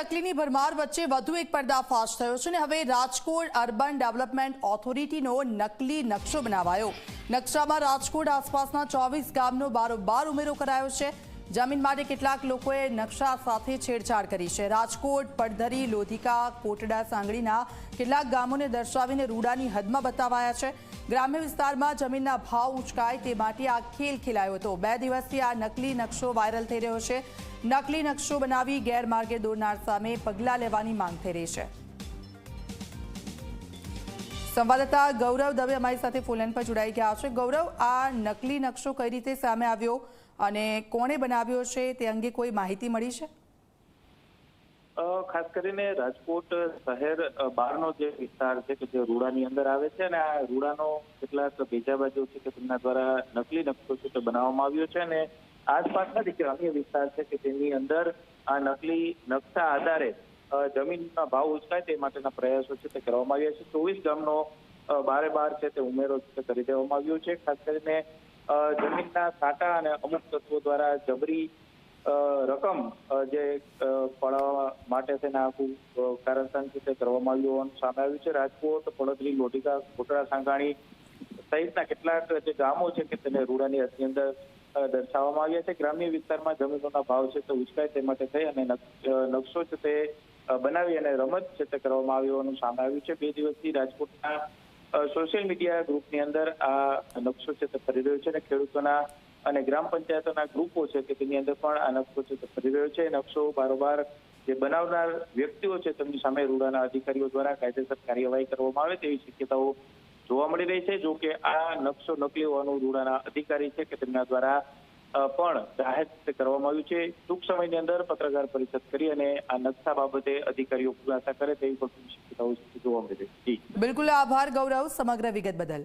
નકલીની ભરમાર વચ્ચે વધુ એક પર્દાફાશ થયો છે અને હવે રાજકોટ અર્બન ડેવલપમેન્ટ ઓથોરિટીનો નકલી નકશો બનાવાયો। નકશામાં રાજકોટ આસપાસના 24 ગામનો બારોબાર ઉમેરો કરાયો છે। જમીન માટે કેટલાક લોકોએ નકશા સાથે છેડછાડ કરી છે। રાજકોટ, પડધરી, લોધિકા, કોટડા, સાંગણીના કેટલાક ગામોને દર્શાવીને રૂડાની હદમાં બતાવાયા છે। ગ્રામ્ય વિસ્તારમાં જમીનના ભાવ ઉંચકાય તે માટે આ ખેલ ખેલાયો હતો। 2 દિવસથી આ નકલી નકશો વાયરલ થઈ રહ્યો છે। નકલી નકશો બનાવી ગેરમાર્ગે દોરનાર સામે પગલાં લેવાની માંગ થઈ રહી છે। સંવાદદાતા ગૌરવ દવે અમારી સાથે ફોનલાઈન પર જોડાઈ ગયા છે। ગૌરવ, આ નકલી નકશો કઈ રીતે સામે આવ્યો અને કોણે બનાવ્યો છે તે અંગે કોઈ માહિતી મળી છે? ખાસ કરીને રાજકોટ શહેર બહારનો જે વિસ્તાર છે કે જે રૂડાની અંદર આવે છે અને આ રૂડાનો કેટલાક ભેજાબાજો છે કે તેમના દ્વારા નકલી નકશો છે તે બનાવવામાં આવ્યો છે અને આસપાસના જે ગ્રામ્ય વિસ્તાર છે કે તેની અંદર આ નકલી નકશા આધારે જમીનના ભાવ ઉચકાય તે માટેના પ્રયાસો છે તે કરવામાં આવ્યા છે। 24 ગામનો બારે-બાર છે તે ઉમેરો છે કરી દેવામાં આવ્યો છે। ખાસ કરીને જમીનના સાટા અને અમુક તત્વો દ્વારા જબરી રકમ જે પડાવવા માટે તેના આખું કારસ્તાન છે તે કરવામાં આવ્યું હોવાનું સામે આવ્યું છે। રાજકોટ, પડધરી, લોધિકા, કોટડા, સાંગાણી સહિતના કેટલાક જે ગામો છે કે તેને રૂડાની હદની અંદર દર્શાવવામાં આવ્યા છે। ગ્રામ્ય વિસ્તારમાં જમીનોના ભાવ છે તે ઉચકાય તે માટે થઈ અને નકશો છે તે બનાવી અને રમત છે તે કરવામાં આવ્યું હોવાનું સામે આવ્યું છે। 2 દિવસથી રાજકોટના સોશિયલ મીડિયા ગ્રુપની અંદર આ નકશો છે તે ફરી રહ્યો છે અને ખેડૂતોના અને ગ્રામ પંચાયતોના ગ્રુપો છે કે તેની અંદર પણ આ નકશો છે તે ફરી રહ્યો છે। નકશો બારોબાર જે બનાવનાર વ્યક્તિઓ છે તેમની સામે રૂડાના અધિકારીઓ દ્વારા કાયદેસર કાર્યવાહી કરવામાં આવે તેવી શક્યતાઓ જોવા મળી રહી છે। જો કે આ નકશો નકલી હોવાનું રૂડાના અધિકારી છે કે તેમના દ્વારા પણ જાહેર કરવામાં આવ્યું છે। ટૂંક સમયની અંદર પત્રકાર પરિષદ કરી અને આ નકશા બાબતે અધિકારીઓ ખુલાસા કરે તેવી પણ શક્યતાઓ જોવા મળી રહી છે। બિલકુલ, આભાર ગૌરવ સમગ્ર વિગત બદલ।